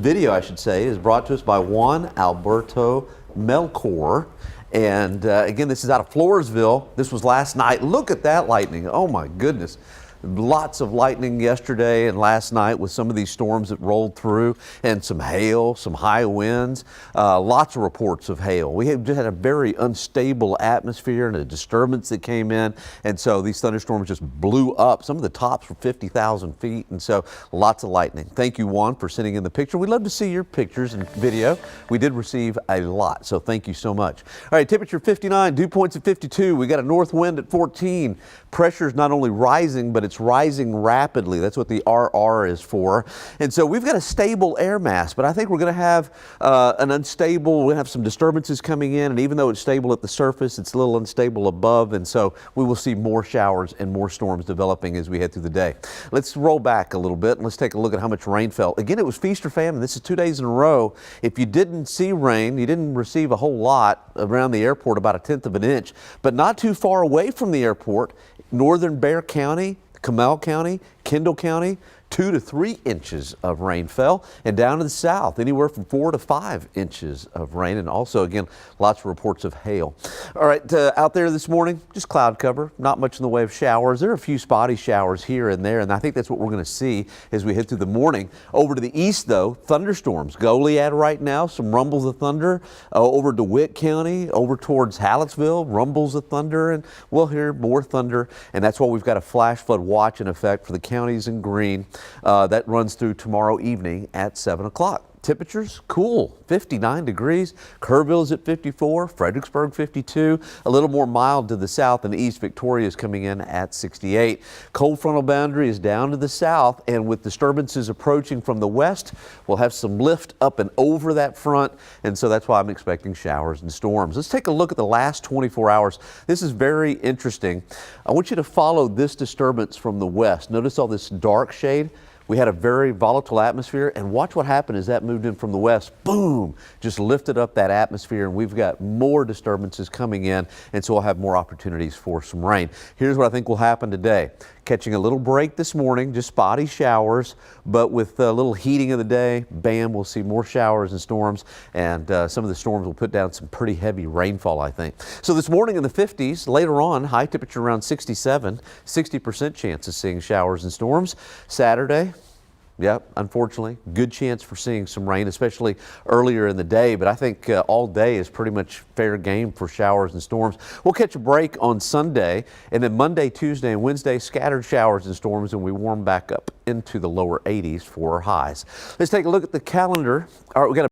video, I should say, is brought to us by Juan Alberto Melchor. And again, this is out of Floresville. This was last night. Look at that lightning. Oh my goodness. Lots of lightning yesterday and last night with some of these storms that rolled through, and some hail, some high winds, lots of reports of hail. We have just had a very unstable atmosphere and a disturbance that came in, and so these thunderstorms just blew up. Some of the tops were 50,000 feet, and so lots of lightning. Thank you, Juan, for sending in the picture. We'd love to see your pictures and video. We did receive a lot, so thank you so much. All right, temperature 59, dew points at 52. We got a north wind at 14. Pressure is not only rising, but it's rising rapidly. That's what the RR is for. And so we've got a stable air mass, but I think we're going to have an unstable, we're going to have some disturbances coming in, and even though it's stable at the surface, it's a little unstable above, and so we will see more showers and more storms developing as we head through the day. Let's roll back a little bit and let's take a look at how much rain fell. Again, it was feast or famine. This is 2 days in a row. If you didn't see rain, you didn't receive a whole lot around the airport, about 1/10 of an inch, but not too far away from the airport, northern Bexar County, Comal County, Kendall County, 2 to 3 inches of rain fell, and down to the south, anywhere from 4 to 5 inches of rain, and also, again, lots of reports of hail. All right, out there this morning, just cloud cover, not much in the way of showers. There are a few spotty showers here and there, and I think that's what we're going to see as we head through the morning. Over to the east, though, thunderstorms. Goliad right now, some rumbles of thunder. Over DeWitt County, over towards Hallettsville, rumbles of thunder, and we'll hear more thunder, and that's why we've got a flash flood watch in effect for the counties in green. That runs through tomorrow evening at 7 o'clock. Temperatures cool, 59 degrees. Kerrville is at 54, Fredericksburg 52, a little more mild to the south and east. Victoria is coming in at 68. Cold frontal boundary is down to the south, and with disturbances approaching from the west, we'll have some lift up and over that front, and so that's why I'm expecting showers and storms. Let's take a look at the last 24 hours. This is very interesting. I want you to follow this disturbance from the west. Notice all this dark shade. We had a very volatile atmosphere, and watch what happened as that moved in from the west. Boom! Just lifted up that atmosphere, and we've got more disturbances coming in, and so we'll have more opportunities for some rain. Here's what I think will happen today. Catching a little break this morning, just spotty showers, but with a little heating of the day, bam, we'll see more showers and storms, and some of the storms will put down some pretty heavy rainfall, I think. So this morning in the 50s, later on, high temperature around 67, 60% chance of seeing showers and storms. Saturday, yep, unfortunately, good chance for seeing some rain, especially earlier in the day. But I think all day is pretty much fair game for showers and storms. We'll catch a break on Sunday, and then Monday, Tuesday, and Wednesday, scattered showers and storms, and we warm back up into the lower 80s for our highs. Let's take a look at the calendar. All right, we got a